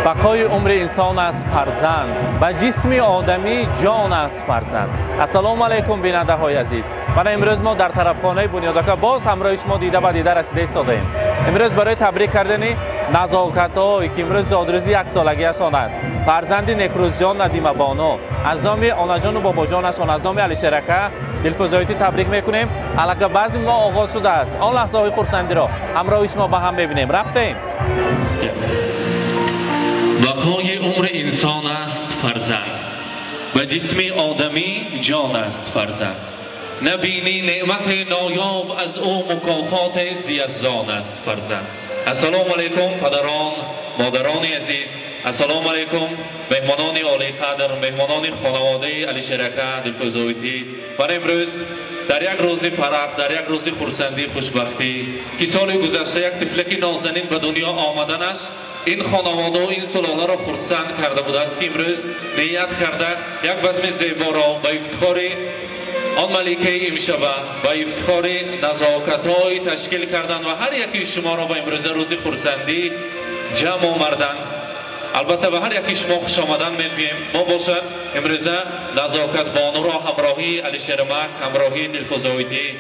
بقای عمر انسان است فرزند و جسم آدمی جان است فرزند. السلام علیکم بیننده های عزیز. من امروز ما در طرفخانه بنیادک باز همراه شما دیده و دیده رسیده ایستادیم. امروز برای تبریک کردن نزاکت هایی که امروز زادروزی 1 سالگیشان است، فرزند نکروز جان ندیم بانو، از نام آنا جان و بابا جانشان، از نام علی شرکه دلفزایتی تبریک میکنیم. البته بعضی ما آغاز شده است. آن لحظه های خرسندی را همراه شما با هم ببینیم. رفتیم. بقای عمر انسان است فرزند و جسم آدمی جان است فرزند. نبینی نعمت نایاب از او مکافات زیزدان است فرزند. السلام علیکم پدران، مادران عزیز، السلام علیکم مهمانان عالی قدر، مهمانان خانواده علی شرکه دلفزایتی. و امروز در یک روز فرح، در یک روز خرسندی خوشبختی که سال گذشته یک طفلک نازنین به دنیا آمدنش این خانواده و این سلاله را خرسند کرده بوده است که امروز نیت کرده یک بزم زیبا را با افتخار آن ملکه امشبه با افتخار نزاکت‌های تشکیل کردن و هر یکی شما را با امروز روز خرسندی جمع آوردند. البته به هر یکی شما خوش آمدن میگوییم. ما باشد امروز نزاکت بانو را همراهی علی شرمک، همراهی دلفزایتی،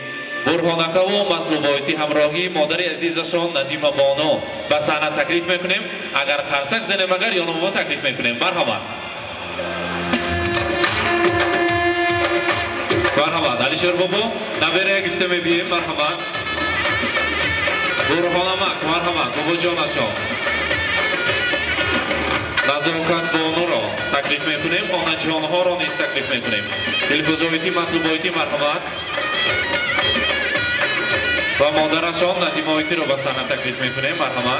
برهانکه و مطلوبایتی، همراهی مادر عزیزشان ندیم بانو به صحنه تکلیف میکنیم. اگر قرصک زنیم اگر یا نمو تکلیف میکنیم. مرحبا مرحبا علی شر بابا نبره گفته میبینیم. مرحبا برهانمک، مرحبا بابا جانشان نزاکت بانو را تکلیف میکنیم. آن جانها را نیز تکلیف میکنیم. دلفزایتی مطلوبایتی مرحبا و مادرشان ندیمایتی را به صحنه تکلیف میکنیم. مرحبا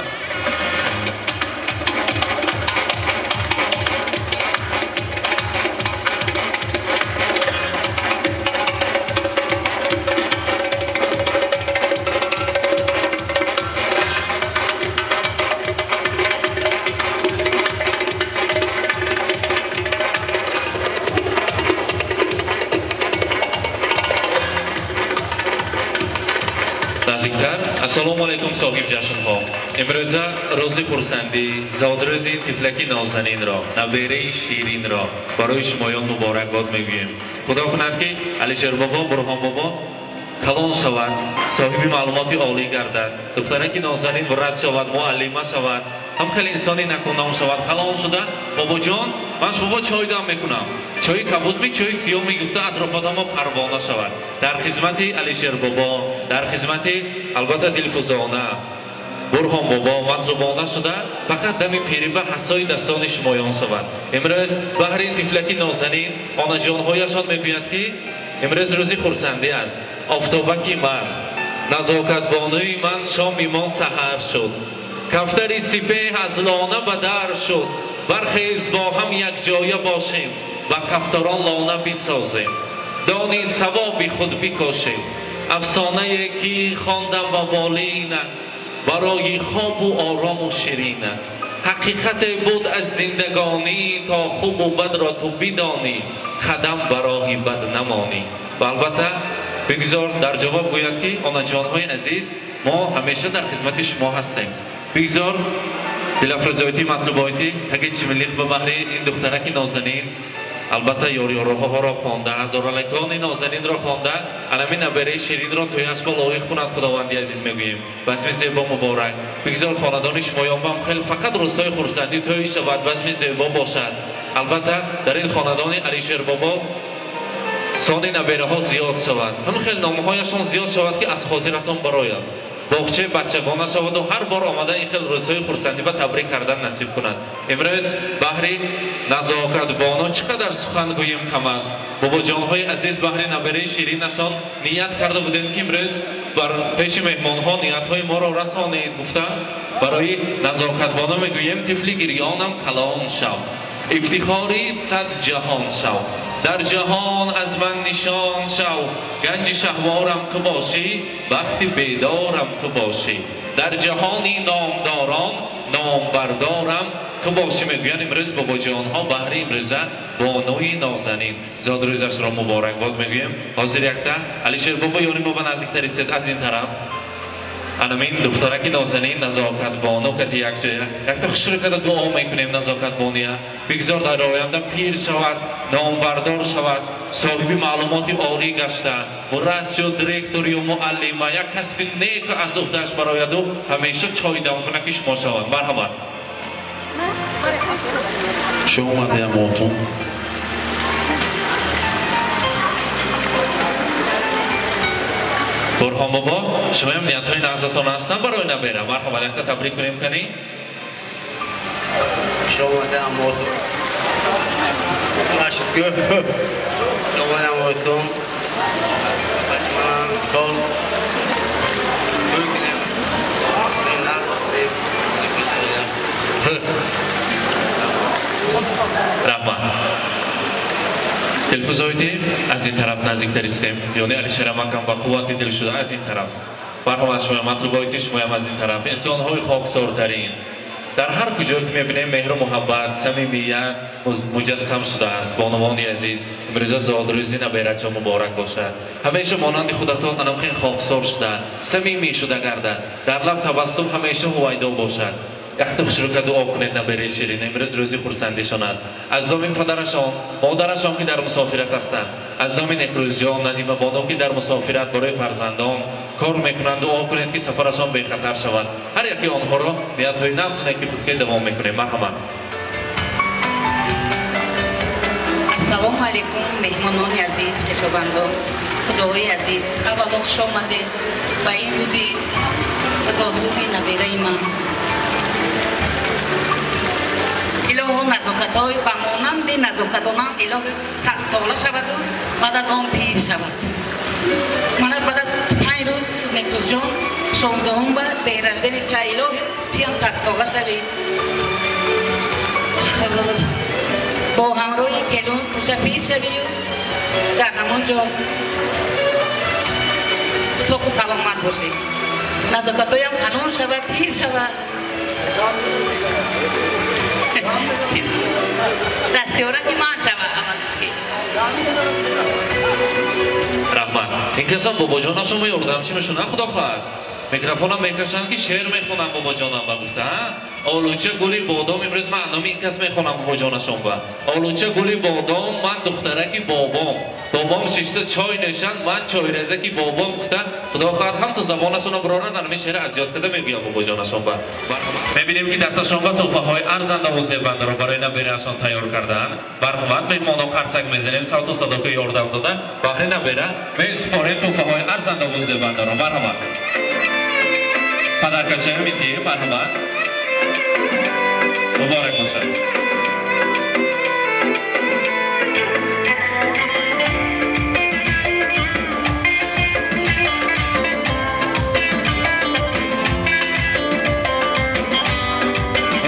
السلام علیکم صاحب جشن ها. امروز روز خرسندی زادروز این طفلک نازنین را، نویره شیرین را برای شمایان مبارکباد میگوییم. خدا کند که علی شر بابا، برهان بابا کلان شود، صاحب معلومات عالی گردد، دخترک نازنین ورد شود، معلمه شود، هم خیلی انسانی نکنم شود. کلان شده بابا جان من بابا چای دم میکنم، چای کبود می، چای سیاه می گفته اطرافات ما پروانه شود. در خدمت علی شر بابا، در خدمت البته دلفزانه برهان بابا مطلوبانه شده، فقط دمی پیری به حسای دستان شمایان شود. امروز بهر این طفلک نازنین آن جانهایشان میگوید که امروز روزی خرسندی است. آفتابکی من، نزاکت بانوی من، شام ایمان سحر شد، کفتری سپه از لانه به در شد. برخیز با هم یک جایه باشیم و کفتران لانه بسازیم، دانی ثوابی خود بکاشیم. افسانه یکی خواندم و بالینه برای خواب و آرام و شیرینه. حقیقت بود از زندگانی تا خوب و بد را تو بدانی، قدم برای بد نمانی. و البته بگذار در جواب گوید که آنا جانهای عزیز ما همیشه در خدمت شما هستیم. بگذار دلفزایتی مطلوبایتی اگه چی ملیخ به بحر این دخترک نازنین البته یاریاروها را خوانده، هزارالکان نازنین را خوانده، علمی نبره شیرین را توی اسب لایق کند خداوندی عزیز میگوییم. بزم زیبا مبارک. بگذار خاندان شمایان هم خیلی فقط روزهای خرسندی توی شود بزم زیبا باشد. البته در این خاندان علی شر بابا سان نبره ها زیاد شود، هم خیلی نامه هایشان زیاد شود که از خاطرتان براید. باغچه بچگانه شود و هر بار آمده این خیلی روزهای خرسندی و تبریک کردن نصیب کند. امروز بهر نزاکت بانو چقدر سخن گوییم کم است. بابا جانهای عزیز بهر نبره شیرینشان نیت کرده بودند که امروز بر پیش مهمان ها نیت های ما را رسانید. گفتند برای نزاکت بانو میگوییم طفلی گریانم کلان شو، افتخاری 100 جهان شو، در جهان از من نشان شو، گنج شهوارم تو باشی، وقتی بیدارم تو باشی، در جهانی نامداران نامبردارم تو باشی. میگویند امروز بابا جان ها بهر امروز بانوی نازنین زادروزش را مبارکباد میگوییم. حاضر یکتا علی شر بابا یاری ما به نزدیکتر استید از این طرف. همین دخترکی نازنین نزاکت بانو که یک جای یک تا خوشی که دعا میکنیم نزاکت بانیه بگذار در آینده پیر شود نامبردار شود صاحب معلومات عالی گشته مرد شد دیرکتور یا معلم یک کسب نیک از دخترش برآید و همیشه چای دم کنه که شما شود مرحبا شما اومده موتون برهان بابا شما هم نیت های نغزتان هستن برای نبیره مرحبا یک تا تبریک کنیم کنی شما هم موتون شما هم موتون کل رحمت تلفزیونی از این طرف نزدیکتر هستیم یعنی علی شرمکم با قوتی دل شده از این طرف برای شما مطلوباتی شما هم از این طرف انسان های خاکسارترین در هر کجا که میبینیم مهر و محبت صمیمیت مجسم شده است بانوانی عزیز امروز زادروزی نبیرچه مبارک باشد همیشه مانند خودتان انمخین خاکسار شده صمیمی شده گردد در لب تبسم همیشه هویدا باشد یک شروع دعا کنید نبیره شیرین امروز روزی خورسندیشان است از زمین پدرشان مادرشان که در مسافرت هستند از زمین اکروز جان ندیم بانو که در مسافرت برای فرزندان کار میکنند دعا کنید که سفرشان به خطر شود هر یکی آنها را نیت های نفس نکی خود که دوام میکنیم مرحبا السلام علیکم مهمانان عزیز کشاورزان خدای عزیز اولا خوش آمدید و این روزی زادروزی نبیره من الهو نزاکت های و مانند نزاکت آنم الهو 100 ساله شود و بعد از آن پیر شود من بعد از 5 روز مکروز جان 16 بعد بیرندن چه الهو چیم 100 ساله شوید با همراهی کلون خوشه پیر شوی و در همون جا سوق و سلامت باشی نزاکت هایم قانون شود پیر شود دستیاره که من شود اولش که رحمت این کسان بابا جان شما یردم چی میشونه خدا خواهد میکروفونم میکشن که شعر میخونم بابا جانم با گفتن آلوچه گلی بادام امروز من نامی این کس میخونم بابا جانشون با آلوچه گلی بادام من دخترکی بابام ششته چای نشند من چای رزکی بابام گفته خدا خواهد هم تو زبانشون برارن در شعر از یاد کده میگم بابا جانشون با میبینیم که دستشون با توفه های ارزنده و زیبنده رو برای نبیرهشان تیار کردن برخواد میمانم قرصک میزنیم صوت و صدا که یاردم داده بحری نبیره میسپاریم توفه های ارزنده و زیبنده رو برخواد پدر کچه میتیم مرحمت مبارک باشد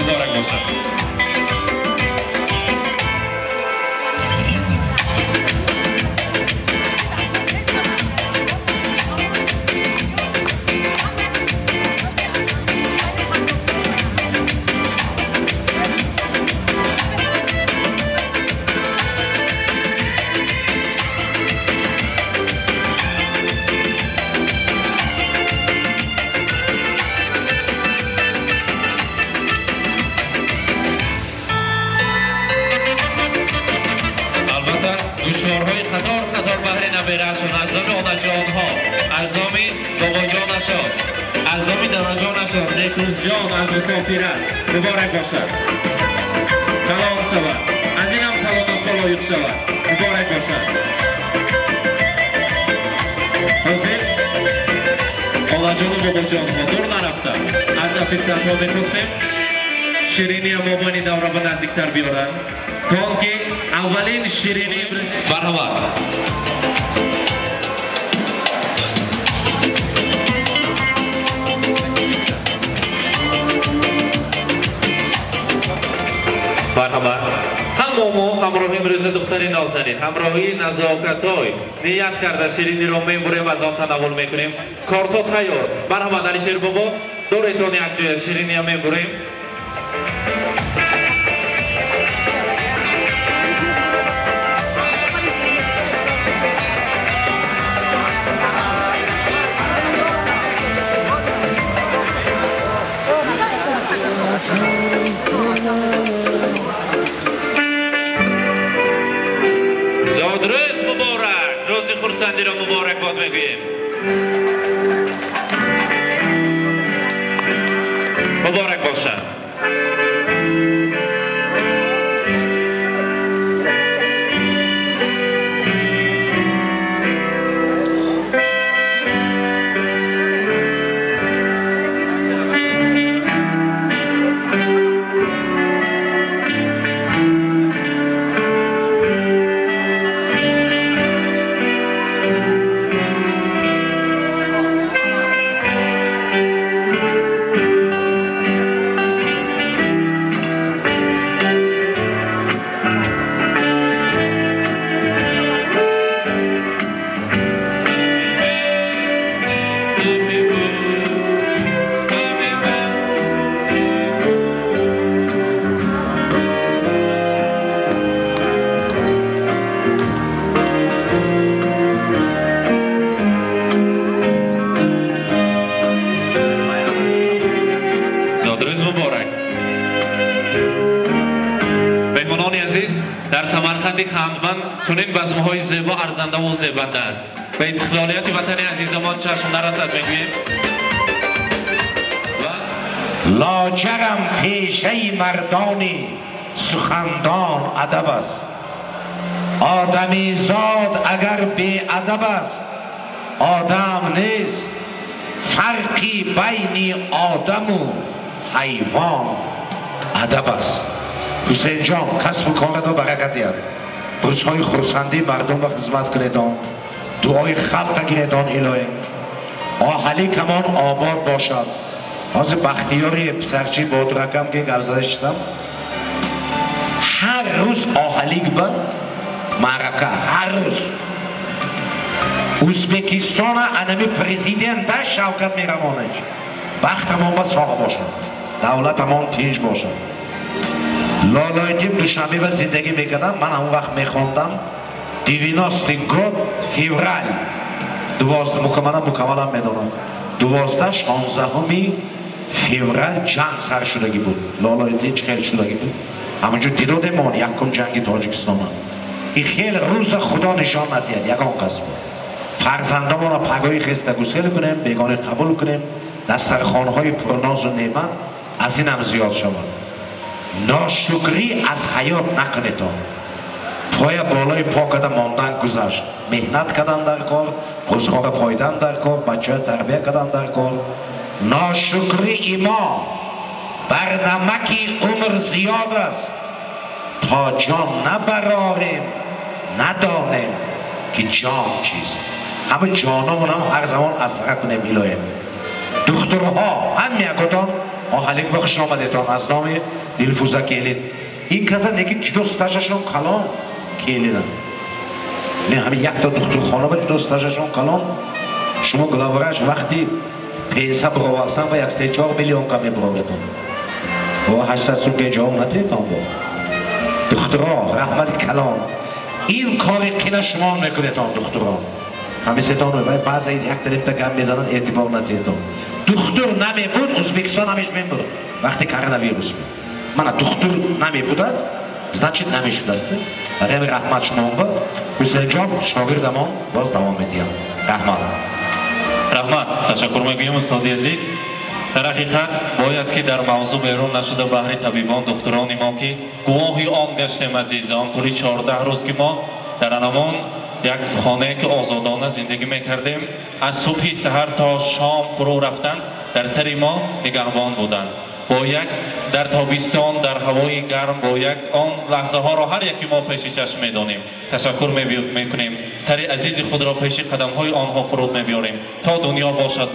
مبارک باشد دشوارهای قطار بهر نبیرهشون از زمین آنجانها از زمین بابا جانشان از زمین دانا جانشان نیکروز جان از مسافرت مبارک باشد کلام شود از این هم کلام از بالایق شود مبارک باشد حاضر آنا جان و بابا جانها دور نرفتن از افیکسرها میخواستیم شیرینی مامانی دوره به نزدیکتر بیارن تا که اولین شیرینی مرحبا مرحبا همومو همراهی امروز دختری نازنین همراهی نزاکتای نیت کرده شیرینی رو میبریم از آن تناول میکنیم کارتا تیار مرحبا علی شیر بابا دورتون یک جای شیرینی هم میبریم را مبارکباد میگوییم. مبارک باشد. خندمند چنین بزم‌های زیبا ارزنده و زیبنده است. به استقلالیت وطن عزیزمان چشم نرسد میگوییم. لاجرم پیشه مردانی سخندان ادب است. آدمی زاد اگر بی ادب است آدم نیست. فرقی بین آدم و حیوان ادب است. حسین جان کسب و کارت و برکت دهد. روزهای خرسندی مردم و خدمت کنیدان. دعای خلق گیردان الهی. آهلی کمان آباد باشد. از بختیاری پسرچی بود رقم که گرزده شدم. هر روز آهلیگ بند معرکه هر روز. ازبکستان انمی پریزیدنت در شوکت می روانه. بختمان با ساق باشد. دولتمان تیج باشد. لالایتیم دوشنبه و زندگی میکردم. من اون وقت میخوندم 90 فوریه 12 مکملم میدونم 12-16 فوریه جنگ سر شدگی بود. لالایتیم خیلی شدگی بود. همونجور دیدادمان یکم جنگی تاجیکستان. این خیلی روز خدا نشان ندید. یکان قسم فرزندمان را پگاهی خسته گسیل کنیم بیگانه قبول کنیم. دسترخوان‌های پرناز و نعمت از این هم زیاد شود. ناشکری از حیات نکنید. پای بالای پا کردن ماندن گذشت. مهنت کردن در کار، قزخواه پایدن در کار، بچه تربیه کردن در کار. ناشکری ایمان بر نمکی عمر زیاد است. تا جان نبراریم ندانیم که جان چیست. همه جانمون هم هر زمان اثر کنیم الهیم. دخترها هم میگویند آهلیگ بخش آمدیتان از نام دلفوزه کلید. این کسا نگید جدو ستاجشون کلان کلیدن. نه همین یک تا دختر خانه باید جدو ستاجشون کلان. شما گلاورش وقتی پیسه بروالسن و 1-4 میلیون کمی بروالتون و 800 سوگه جاهم نتیتان با دخترها رحمت کلان. این کاری کنه شما میکنیتان دخترها همین ستان رو باید بعضی یک دلیت گم میزنن اعتبار نتیتان. دختر نمی بود ازبکستان همیش می بود وقتی کرونا ویروس بود. من دختر نمی بود است значит نمی شده است. برای رحمت شما بود حسین جان شاگردمان باز دوام میدیم. رحمت تشکر میگویم استاد عزیز. در حقیقت باید که در موضوع بیرون نشده بهر طبیبان دکتران ما که گواهی آن گشتیم عزیزان. طوری 14 روز که ما در انمان یک خانه که آزادانه زندگی میکردیم از صبح سحر تا شام فرو رفتن در سر ما نگهبان بودند. با یک در تابستان در هوای گرم با یک آن لحظه ها را هر یکی ما پیش چشم میدانیم. تشکر میکنیم. سر عزیز خود را پیش قدم های آنها فرود میبیاریم تا دنیا باشد.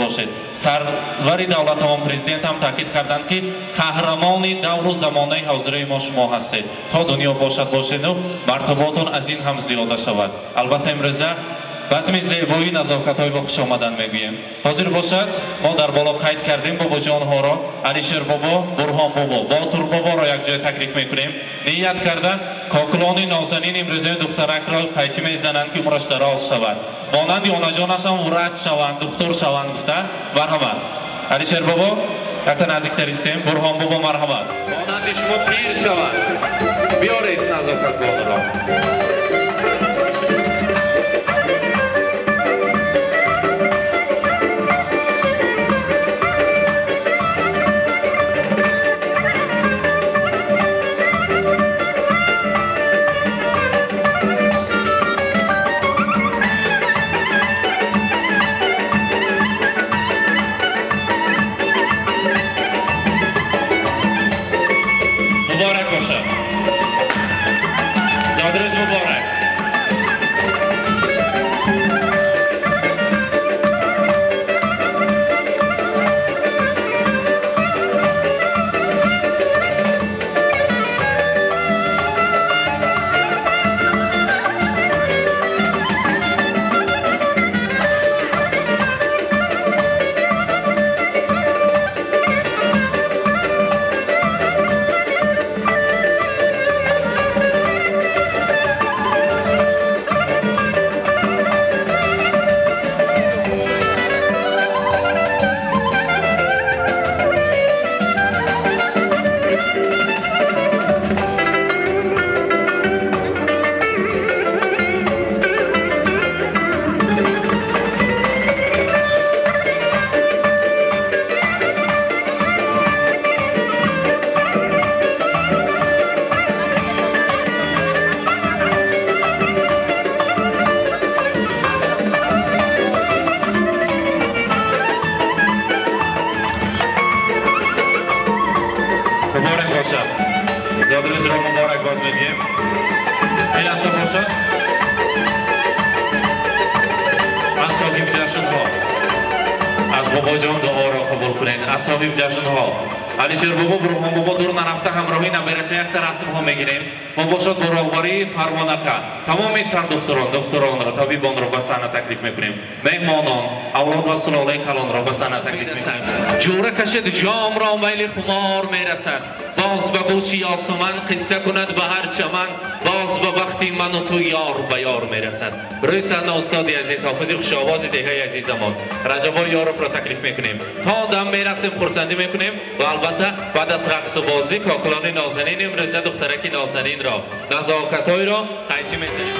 سروری دولت هم پرزیدنت هم تاکید کردند که قهرمان دور و زمانه حاضره ما شما هستید. تا دنیا باشد و مرتباتون از این هم زیاده شود. البته امروزه بزم زیبایی نزاکت‌های با خوش آمدن میگوییم. حاضر باشد ما در بالا قید کردیم بابا جان‌ها را علیشیر بابا، برهان بابا، باتور بابا را یک جای تکلیف میکنیم. نیت کرده کاکلان نازنین امروزه دخترک را قیچی میزنند که عمرش دراز شود. مانند آنجانش هم ورد شوند، دختر شوند گفته. مرحمت. علیشیر بابا یک تا نزدیکتر استیم. برهان بابا مرحمت. مانند شما پیر شوند. بیارید نزاکت بابا را. بابا جان دعا را قبول کنین. اصحاب جشن ها علیشیر بابا برهان بابا دور نرفته همراهی نمیرچه یک رسم ها میگیریم. ما باشد با راهبری فرمانده تمام سر دکتران را طبیبان را به صحنه تکلیف میکنیم. مهمانان اولاد و سلاله کلان را به صحنه تکلیف میکنیم. جوره کشید جام را میل خمار میرسد. باز به گوشی آسمان قصه کند به هر چمن. باز به وقتی من و تو یار به یار میرسد. روی صحنه استاد عزیز حافظ خوش‌آواز دهه عزیزمان رجب یارف را تکلیف میکنیم. تا دم میرقصیم خرسندی میکنیم و البته بعد از رقص و بازی کاکلان نازنین امروزه دخترک نازنین را نزاکت‌های را قیچی میزنیم.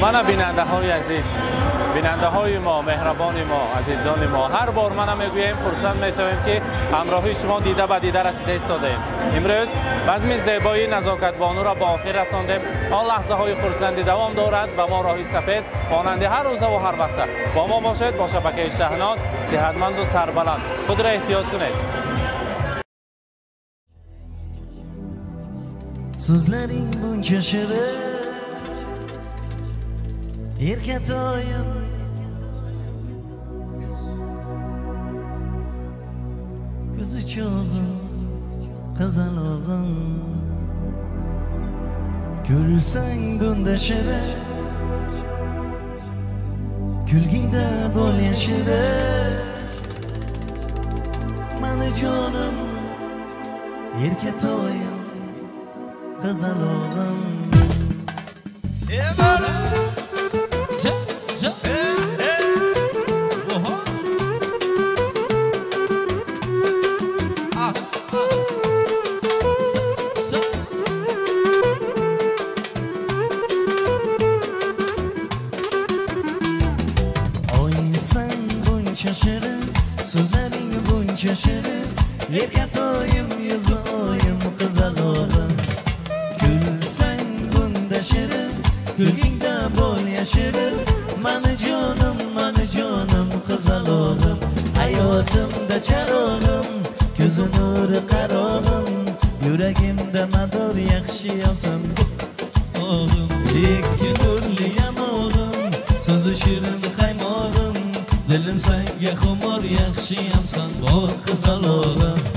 من بیننده های عزیز، بیننده های ما، مهربان ما، عزیزان ما، هر بار من میگویم خرسند میشویم که همراهی شما دیده به دیده رسیده ایستادیم. امروز بزم زیبایی نزاکت بانو را با آخر رساندیم. آن لحظه های خرسندی دوام دارد و ما راهی سفید مانند هر روز و هر وقت با ما باشید. با شبکه شهناد صحتمند و سربلند خود را احتیاط کنید. Sözlerin bunca şirin Erkatoyim Kuzu çoğum Kızalığım Gülsen bunda şirin Gülginde bol yaşirin Mani canım Erkatoyim Kızalığım Sözlerin bunca şirin Erkatoyim yüzü oyum kızalığım Gülsen bunda şirin Gülginde bol yaşirin Mani canım kızalığım Hayatımda çarağım Gözü nuru karağım Yüreğimde madar yakşıyamsan Oğlum İki nurlu yanağım Sözü şirin kaymağım Dilim senga xumor yaxshiyamsan bor qizalog'im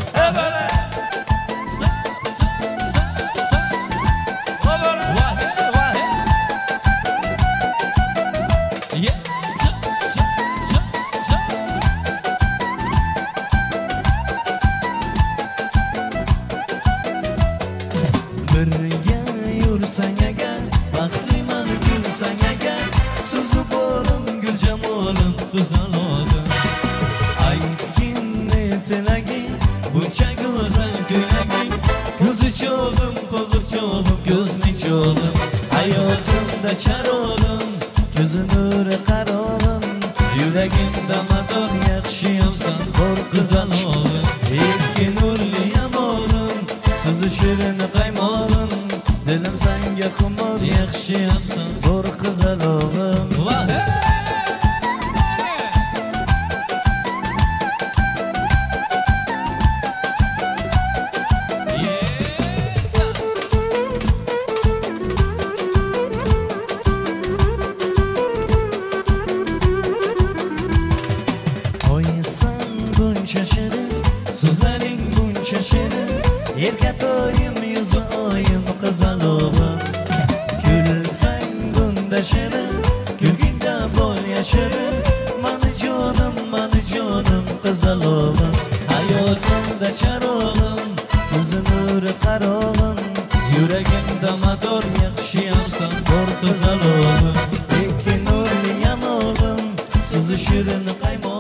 birga yursang agar baxtliman gulsang agar so'zi borim gul jamolim qizalog'im aytginni tilaging buncha go'zal ko'ylaging ko'zi cho'g'im qo'g'ir cho'g'im ko'zning cho'g'im hayotimda charog'im ko'zi nuri qarog'im yuragimda mador yaxshiyamsan bor qizalog'im ikki nurli yamog'im so'zi shirin qaymog'im dilim senga xumor yaxshiyamsan bor qizalog'im Sözlerin bunca şirin Erkatoyim yüzü oyum qizalog'im Gülsen bunda şirin Gülginde bol yaşirin Mani canım qizalog'im Hayotimda charog'im Ko'zi nuri qarog'im Yuragimda mador yaxshiyamsan bor qizalog'im Ikki nurli yanog'im So'zi shirin qaymog'im